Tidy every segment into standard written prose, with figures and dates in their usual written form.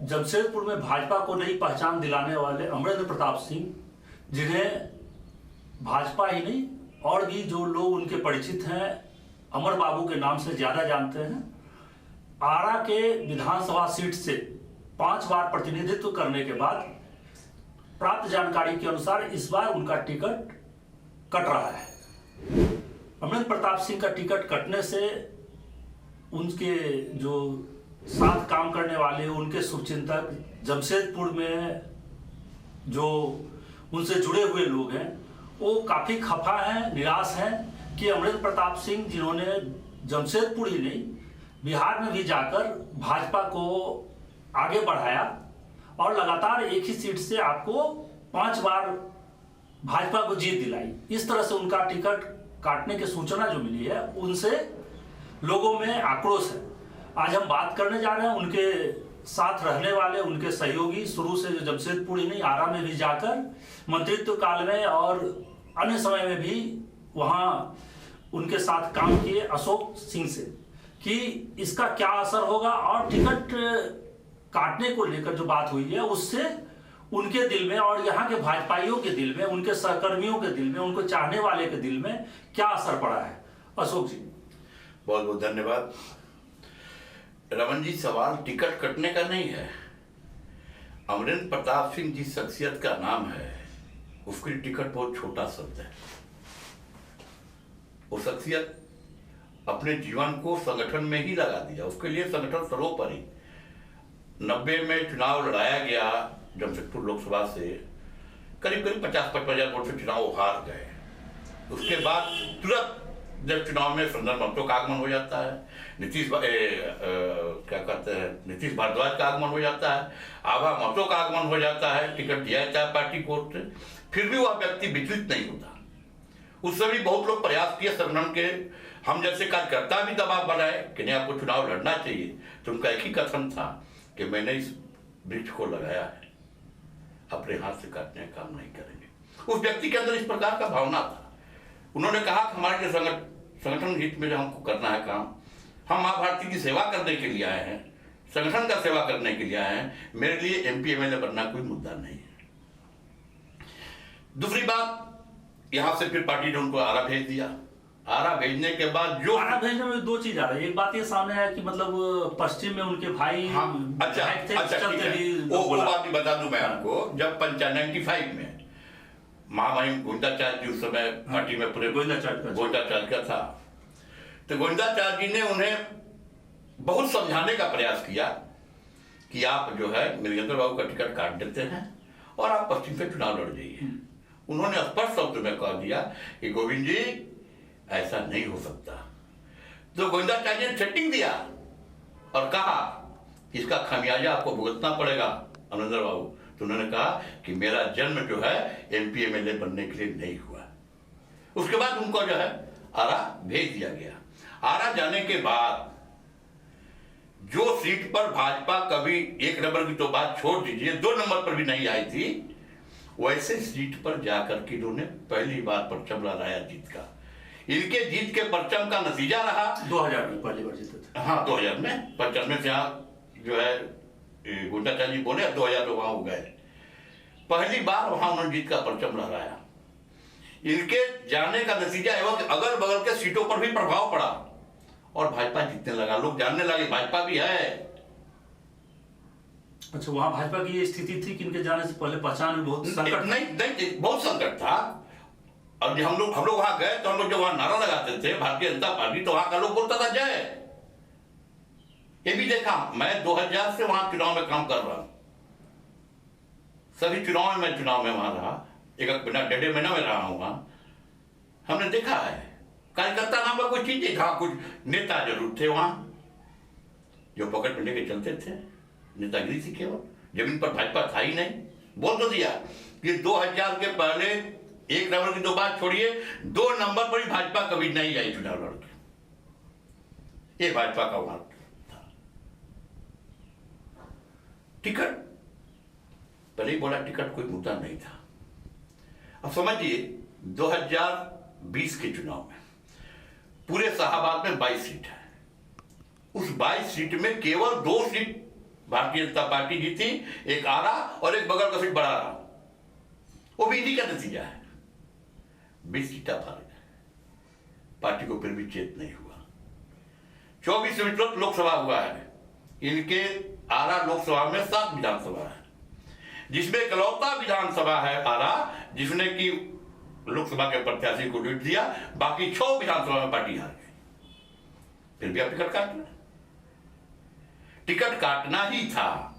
जमशेदपुर में भाजपा को नई पहचान दिलाने वाले अमरेंद्र प्रताप सिंह, जिन्हें भाजपा ही नहीं और भी जो लोग उनके परिचित हैं अमर बाबू के नाम से ज्यादा जानते हैं, आरा के विधानसभा सीट से 5 बार प्रतिनिधित्व करने के बाद प्राप्त जानकारी के अनुसार इस बार उनका टिकट कट रहा है। अमरेंद्र प्रताप सिंह का टिकट कटने से उनके जो साथ काम करने वाले उनके शुभचिंतक, जमशेदपुर में जो उनसे जुड़े हुए लोग हैं, वो काफी खफा हैं, निराश हैं कि अमरेंद्र प्रताप सिंह, जिन्होंने जमशेदपुर ही नहीं बिहार में भी जाकर भाजपा को आगे बढ़ाया और लगातार एक ही सीट से आपको 5 बार भाजपा को जीत दिलाई, इस तरह से उनका टिकट काटने की सूचना जो मिली है, उनसे लोगों में आक्रोश है। आज हम बात करने जा रहे हैं उनके साथ रहने वाले, उनके सहयोगी, शुरू से जो जमशेदपुर ही नहीं आरा में भी जाकर मंत्रित्व काल में और अन्य समय में भी वहां उनके साथ काम किए अशोक सिंह से, कि इसका क्या असर होगा और टिकट काटने को लेकर जो बात हुई है उससे उनके दिल में और यहाँ के भाजपाइयों के दिल में, उनके सहकर्मियों के दिल में, उनको चाहने वाले के दिल में क्या असर पड़ा है। अशोक जी, बहुत बहुत धन्यवाद। रमन जी, सवाल टिकट कटने का नहीं है। अमरेंद्र प्रताप सिंह जिस शख्सियत का नाम है, उसके लिए टिकट बहुत छोटा शब्द है। वो शख्सियत अपने जीवन को संगठन में ही लगा दिया। उसके लिए संगठन सर्वोपरि। 90 में चुनाव लड़ाया गया जमशेदपुर लोकसभा से, करीब 50-55 हजार वोट से चुनाव हार गए। उसके बाद तुरंत जब चुनाव में संदर्भ ममता का आगमन हो जाता है, नीतीश भारद्वाज का आगमन हो जाता है, आभा ममता का आगमन हो जाता है, टिकट दिया जाता है पार्टी कोर्ट से, फिर भी वह व्यक्ति विचलित नहीं होता। उस समय बहुत लोग प्रयास किए संगठन के, हम जैसे कार्यकर्ता भी दबाव बनाए कि नहीं आपको चुनाव लड़ना चाहिए, तो उनका एक ही कथन था कि मैंने इस वृक्ष को लगाया है, अपने हाथ से काटने का काम नहीं करेंगे। उस व्यक्ति के अंदर इस प्रकार का भावना था। उन्होंने कहा कि हमारे लिए संगठन हित में जो हमको करना है काम, हम माँ भारती की सेवा करने के लिए आए हैं, संगठन का सेवा करने के लिए आए हैं, मेरे लिए एमपी एमएलए बनना कोई मुद्दा नहीं है। दूसरी बात, यहां से फिर पार्टी ने उनको आरा भेज दिया। आरा भेजने के बाद जो आरा भेजने में 2 चीज आ रही है। एक बात ये सामने है कि मतलब पश्चिम में उनके भाई अच्छा वो बात भी बता दूं मैं आपको। जब 95 में महामहिम गोविंदाचार्य जी उस समय पार्टी में पूरे गोविंदाचार्य का था, तो गोविंदाचार्य जी ने उन्हें बहुत समझाने का प्रयास किया कि आप जो है वीरेंद्र बाबू का टिकट काट देते हैं और आप पश्चिम से चुनाव लड़ जाइए। उन्होंने स्पष्ट शब्द में कह दिया कि गोविंद जी ऐसा नहीं हो सकता। तो गोविंदाचार्य ने सेटिंग दिया और कहा इसका खामियाजा आपको भुगतना पड़ेगा अमरेंद्र बाबू। तो उन्होंने कहा कि मेरा जन्म जो है एमपी एमएलए बनने के लिए नहीं हुआ। उसके बाद उनको जो है आरा भेज दिया गया। आरा जाने के बाद जो सीट पर भाजपा कभी 1 नंबर की तो बात छोड़ दीजिए, 2 नंबर पर भी नहीं आई थी, वैसे सीट पर जाकर के इन्होंने पहली बार परचम लहराया जीत का। इनके जीत के परचम का नतीजा रहा 2000 में पहली बार जीते थे। हाँ, 2000 में 95 से यहाँ जो है गोविंदाचार्य जी बोले, 2000 में वहां हो गए। पहली बार वहां उन्होंने जीत का परचम लहराया। इनके जाने का नतीजा एवं अगल बगल के सीटों पर भी प्रभाव पड़ा और भाजपा जीतने लगा। लोग जानने लगे भाजपा भी है। अच्छा, वहां भाजपा की ये स्थिति थी कि इनके जाने से पहले पहचान में बहुत संकट नहीं, बहुत संकट था। और जब हम लोग वहां गए तो हम लोग जो वहां नारा लगाते थे भारतीय जनता पार्टी, तो वहां का लोग बोलता था जय। ये भी देखा, मैं 2000 से वहां चुनाव में काम कर रहा हूं। सभी चुनाव में मैं चुनाव में वहां रहा, एक बिना 1.5 महीना में रहा हूं वहां। हमने देखा है कार्यकर्ता नाम का कोई चीज नहीं था। कुछ नेता जरूर थे वहां जो पकड़ में लेके चलते थे, नेतागिरी थी केवल, जमीन पर भाजपा था ही नहीं। बोल तो दिया कि 2000 के पहले 1 नंबर की तो बात छोड़िए, 2 नंबर पर ही भाजपा कभी नहीं आई चुनाव लड़के। ये भाजपा का वहां था। टिकट पहले ही बोला, टिकट कोई मुद्दा नहीं था। अब समझिए 2020 के चुनाव में पूरे शाहबाद में 22 सीट है। उस 22 सीट में केवल 2 सीट भारतीय जनता पार्टी जीती, एक आरा और एक बगल का सीट बढ़ा रहा, वो भी इन्हीं का नतीजा है। 20 सीटा हार गए, पार्टी को फिर भी चेत नहीं हुआ। 24 सीट लोकसभा हुआ है, इनके आरा लोकसभा में 7 विधानसभा है, जिसमें इकलौता विधानसभा है आरा जिसने कि लोकसभा के प्रत्याशी को लीड दिया, बाकी 6 विधानसभा में पार्टी हार गई। फिर भी आप टिकट काटना ही था।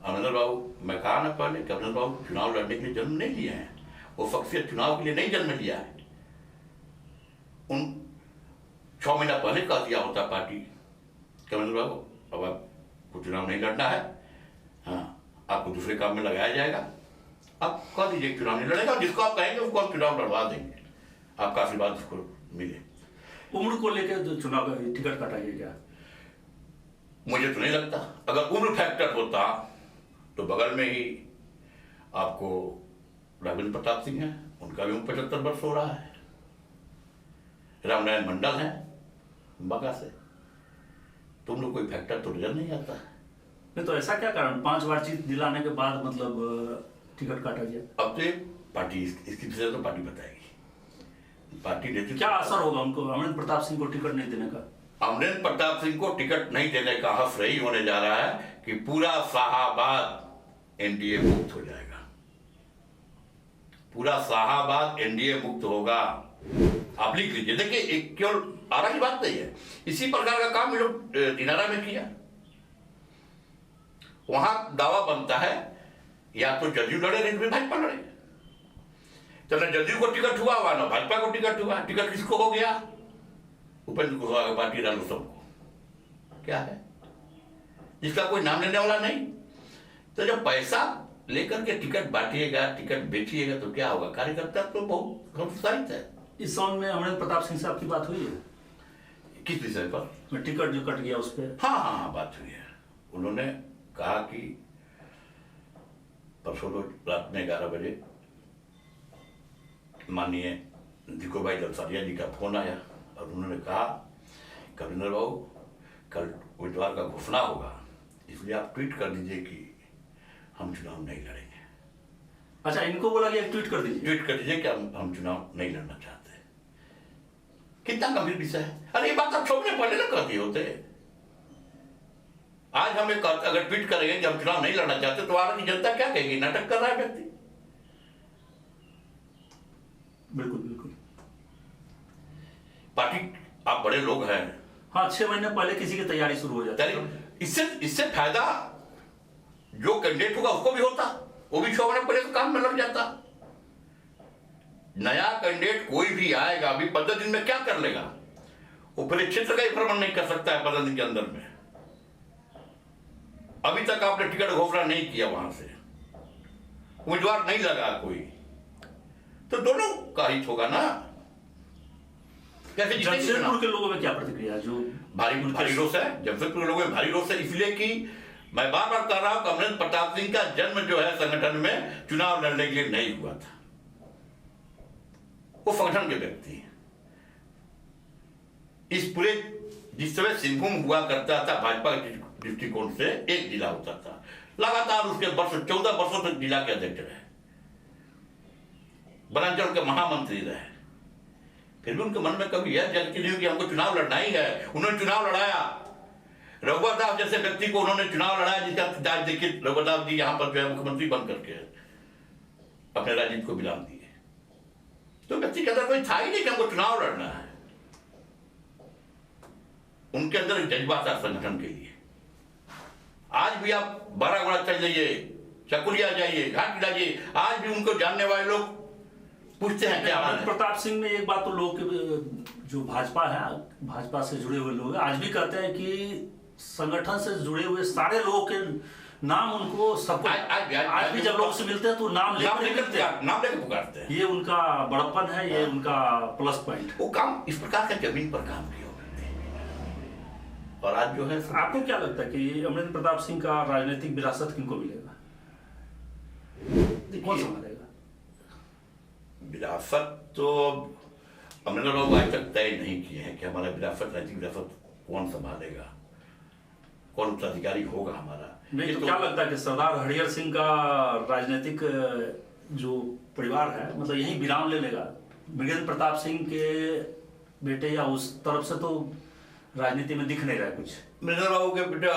अमरिंदर बाबू, मैं कहा ना पहले कि अमरिंदर बाबू चुनाव लड़ने के लिए जन्म नहीं लिए हैं, वो शख्सियत चुनाव के लिए नहीं जन्म लिया है। उन 6 महीना पहले कह दिया होता पार्टी कि अमरिंदर बाबू अब आपको चुनाव नहीं लड़ना है, हाँ आपको दूसरे काम में लगाया जाएगा, आप कह दीजिए चुनाव नहीं लड़ेगा, जिसको आप कहेंगे उसको हम चुनाव लड़वा देंगे, आपका आशीर्वाद उसको मिले। उम्र को लेकर जो चुनाव टिकट काटाइए क्या? मुझे तो नहीं लगता। अगर उम्र फैक्टर होता तो बगल में ही आपको राघवेंद्र प्रताप सिंह है, उनका भी उम्र 75 वर्ष हो रहा है, रामनारायण मंडल है बांका से, तुम लोग कोई फैक्टर तो नजर नहीं आता। नहीं तो ऐसा क्या कारण 5 बार जीत दिलाने के बाद मतलब टिकट काटा गया? अब तो पार्टी इसकी विषय तो पार्टी बताएगी। पार्टी नेतृत्व क्या असर होगा उनको अमरिंदर प्रताप सिंह को टिकट नहीं देने का? अमरिंदर प्रताप सिंह को टिकट नहीं देने का हफ रही होने जा रहा है कि पूरा शाहाबाद एनडीए मुक्त हो जाएगा, पूरा शाहाबाद एनडीए मुक्त होगा। आप लिख लीजिए, देखिए एक केवल आरा की बात नहीं है, इसी प्रकार का काम लोग दिनारा में किया। वहां दावा बनता है या तो जदयू लड़े नहीं तो भाजपा लड़े, तो न जदयू को टिकट हुआ न भाजपा को टिकट हुआ। टिकट किसको हो गया? उपेंद्र कुशवाहा पार्टी रालोसप को। क्या है जिसका कोई नाम लेने वाला नहीं। तो जब पैसा लेकर के टिकट बांटिएगा, टिकट बेचिएगा तो क्या होगा? कार्यकर्ता तो बहुत उत्साहित है। इस सॉन्ग में अमरिंदर प्रताप सिंह से आपकी बात हुई है? किस विषय पर? टिकट जो कट गया उस पर? हाँ, बात हुई है। उन्होंने कहा कि परसों रात में 11 बजे माननीय दिको भाई दलसारिया जी का फोन आया और उन्होंने कहा अमरिंदर बाबू कल उम्मीदवार का घोषणा होगा, इसलिए आप ट्वीट कर दीजिए कि हम चुनाव नहीं लड़ेंगे। अच्छा, इनको बोला गया ट्वीट कर दीजिए? ट्वीट कर दीजिए कि हम चुनाव नहीं लड़ना चाहते। कितना गंभीर विषय है। अरे ये बात आप 6 महीने पहले ना कर दिए होते। आज हम अगर ट्वीट करेंगे कि हम चुनाव नहीं लड़ना चाहते तो आगे की जनता क्या कहेगी? नाटक कर रहा है व्यक्ति। बिल्कुल बिल्कुल। पार्टी आप बड़े लोग हैं। हाँ, 6 महीने पहले किसी की तैयारी शुरू हो जाती है। इससे फायदा जो कैंडिडेट होगा उसको भी होता, वो भी 6 महीने पहले तो काम में लग जाता। नया कैंडिडेट कोई भी आएगा, अभी 15 दिन में क्या कर लेगा? वो पूरे क्षेत्र का ही भ्रमण नहीं कर सकता है 15 दिन के अंदर में। अभी तक आपने टिकट घोषणा नहीं किया, वहां से उम्मीदवार नहीं लगा कोई, तो दोनों का हित होगा ना। जमशेदपुर के लोगों में क्या प्रतिक्रिया? जो भारी रोष है, जमशेदपुर के लोगों में भारी रोष है, इसलिए कि मैं बार बार कह रहा हूं कि अमरिंदर प्रताप सिंह का जन्म जो है संगठन में चुनाव लड़ने के लिए नहीं हुआ था। वो संगठन के व्यक्ति हैं। इस पूरे जिस समय सिंहभूम हुआ करता था भाजपा के दृष्टिकोण से एक जिला होता था, लगातार उसके 14 वर्षों तक जिला के अध्यक्ष रहे, वनांचल के महामंत्री रहे, फिर भी उनके मन में कभी यह जल्दी नहीं हुई कि हमको चुनाव लड़ना ही है। उन्होंने चुनाव लड़ाया। रघुवर दास जैसे व्यक्ति को उन्होंने चुनाव लड़ाया, जिसका आज देखिए रघुवर दास जी यहाँ पर जो है मुख्यमंत्री बन करके अपने राजनीति को विराम दिए। तो व्यक्ति के अंदर कोई था ही नहीं कि हमको चुनाव लड़ना है। उनके अंदर एक जज्बा था संगठन के लिए। आज भी आप 12 गुणा चल जाइए, चकुलिया जाइए, घाट जाइए, आज भी उनको जानने वाले लोग पूछते हैं क्या अमरिंदर प्रताप सिंह में एक बात तो लोग जो भाजपा है, भाजपा से जुड़े हुए लोग आज भी कहते हैं कि संगठन से जुड़े हुए सारे लोगों के नाम उनको सबको आज भी जब लोग से मिलते हैं तो नाम लेकर पुकारते हैं। ये उनका बड़प्पन है, ये उनका प्लस पॉइंट। वो काम इस प्रकार का जमीन पर काम किया और आज जो है। आपको क्या लगता है कि अमरिंदर प्रताप सिंह का राजनीतिक विरासत किनको मिलेगा? कौन संभालेगा? विरासत तो अमरिंदर बाबू आज तक तय नहीं किए हैं कि हमारा विरासत, राजनीतिक विरासत कौन संभालेगा। कौन उत्तराधिकारी होगा हमारा। नहीं तो क्या लगता है कि सरदार हरिहर सिंह का राजनीतिक जो परिवार है मतलब यही विराम ले लेगा? मृगेंद्र प्रताप सिंह के बेटे या उस तरफ से तो राजनीति में दिख नहीं रहा है कुछ। मृगेंद्र बाबू के बेटा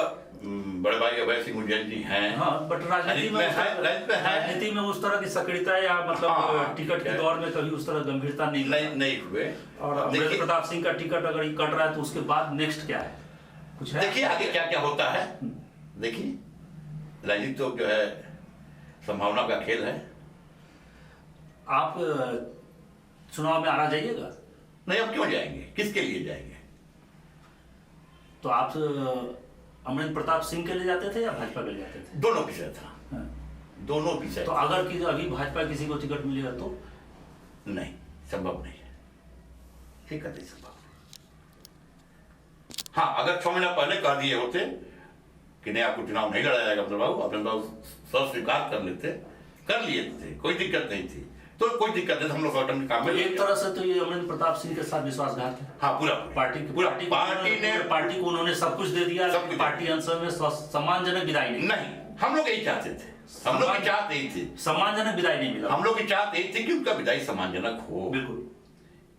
बड़े भाई अभय सिंह उज्जैन जी हैं। हाँ, बट राजनीति में उस तरह की सक्रियता या मतलब टिकट के दौर में कभी उस तरह गंभीरता नहीं हुए। और मृगेंद्र प्रताप सिंह का टिकट अगर ये कट रहा है तो उसके बाद नेक्स्ट क्या है, कुछ है? देखिए आगे क्या क्या होता है। देखिए राजनीति तो जो है संभावना का खेल है। आप चुनाव में आना जाइएगा? नहीं, अब क्यों जाएंगे, किसके लिए जाएंगे? तो आप अमरेंद्र प्रताप सिंह के लिए जाते थे या भाजपा के लिए जाते थे? दोनों विषय था। हाँ। दोनों विषय। तो अगर कि अभी भाजपा किसी को टिकट मिलेगा तो? नहीं, संभव नहीं है, एक नहीं संभव। हाँ, अगर 6 महीना पहले कह दिए होते कि नहीं आपको चुनाव नहीं लड़ा जाएगा मतलब बाबू, अपने बाबू सब स्वीकार कर लेते, कर लिए थे, कोई दिक्कत नहीं थी, तो कोई दिक्कत नहीं, हम लोग संगठन के काम में। एक तरह से तो ये अमरेंद्र प्रताप सिंह के साथ विश्वासघात है। हाँ, पूरा पार्टी को उन्होंने सब कुछ दे दिया, पार्टी अंश में सम्मानजनक विदाई नहीं। हम लोग यही चाहते थे, हम लोग की चाहत यही थी, सम्मानजनक विदाई नहीं मिला। हम लोग की चाहत यही थी कि उनका विदाई सम्मानजनक हो। बिल्कुल।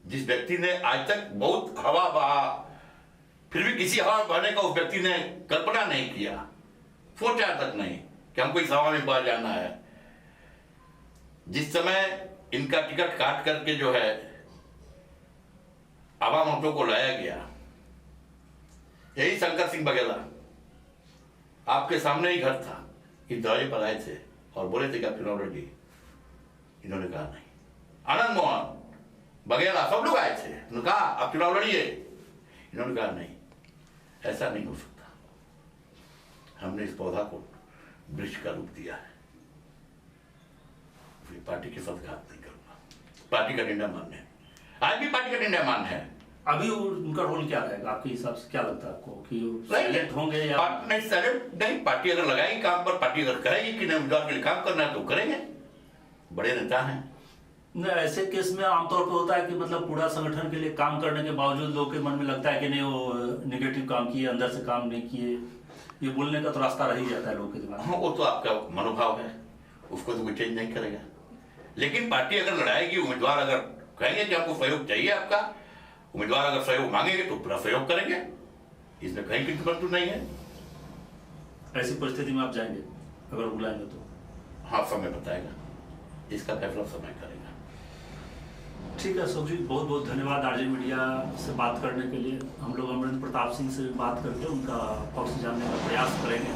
जिस व्यक्ति ने आज तक बहुत हवा बहा, फिर भी किसी हवा बहने का उस व्यक्ति ने कल्पना नहीं किया, सोचा तक नहीं कि हमको इस हवा में बह जाना है। जिस समय इनका टिकट काट करके जो है आवाम हमलों को लाया गया, यही शंकर सिंह बघेला आपके सामने ही घर था, इस दौरे पर आए थे और बोले थे कि आप चुनाव लड़िए। इन्होंने कहा नहीं। आनंद मोहन बघेला सब लोग आए थे, उन्होंने कहा आप चुनाव लड़िए। इन्होंने कहा नहीं, ऐसा नहीं हो सकता, हमने इस पौधा को वृक्ष का रूप दिया है, पार्टी के साथ घात नहीं करूंगा, पार्टी का निर्णय मान्य है, आज भी पार्टी का निर्णय मान्य है। अभी उनका रोल क्या रहेगा आपके हिसाब से, क्या लगता है आपको कि साइलेंट होंगे या नहीं? साइलेंट नहीं, पार्टी अगर लगाएगी काम पर, पार्टी अगर कहेगी कि नहीं उम्मीदवार के लिए काम करना है तो करेंगे, बड़े नेता हैं। नहीं, ऐसे केस में आमतौर पर होता है कि मतलब पूरा संगठन के लिए काम करने के बावजूद लोग के मन में लगता है कि नहीं वो निगेटिव काम किए, अंदर से काम नहीं किए, ये बोलने का तो रास्ता रह ही जाता है लोग के दिमाग में। हाँ, वो तो आपका मनोभाव है, उसको तो कोई चेंज नहीं करेगा। लेकिन पार्टी अगर लड़ाएगी, उम्मीदवार अगर कहेंगे कि हमको सहयोग चाहिए आपका, उम्मीदवार अगर सहयोग मांगेंगे तो पूरा सहयोग करेंगे, इसमें कहीं की दिक्कत नहीं है। ऐसी परिस्थिति में आप जाएंगे अगर बुलाएंगे तो? हाँ, समय बताएगा, इसका फैसला समय करेगा। ठीक है अशोक जी, बहुत बहुत धन्यवाद आरजे मीडिया से बात करने के लिए। हम लोग अमरेंद्र प्रताप सिंह से बात करके उनका पक्ष जानने का प्रयास करेंगे।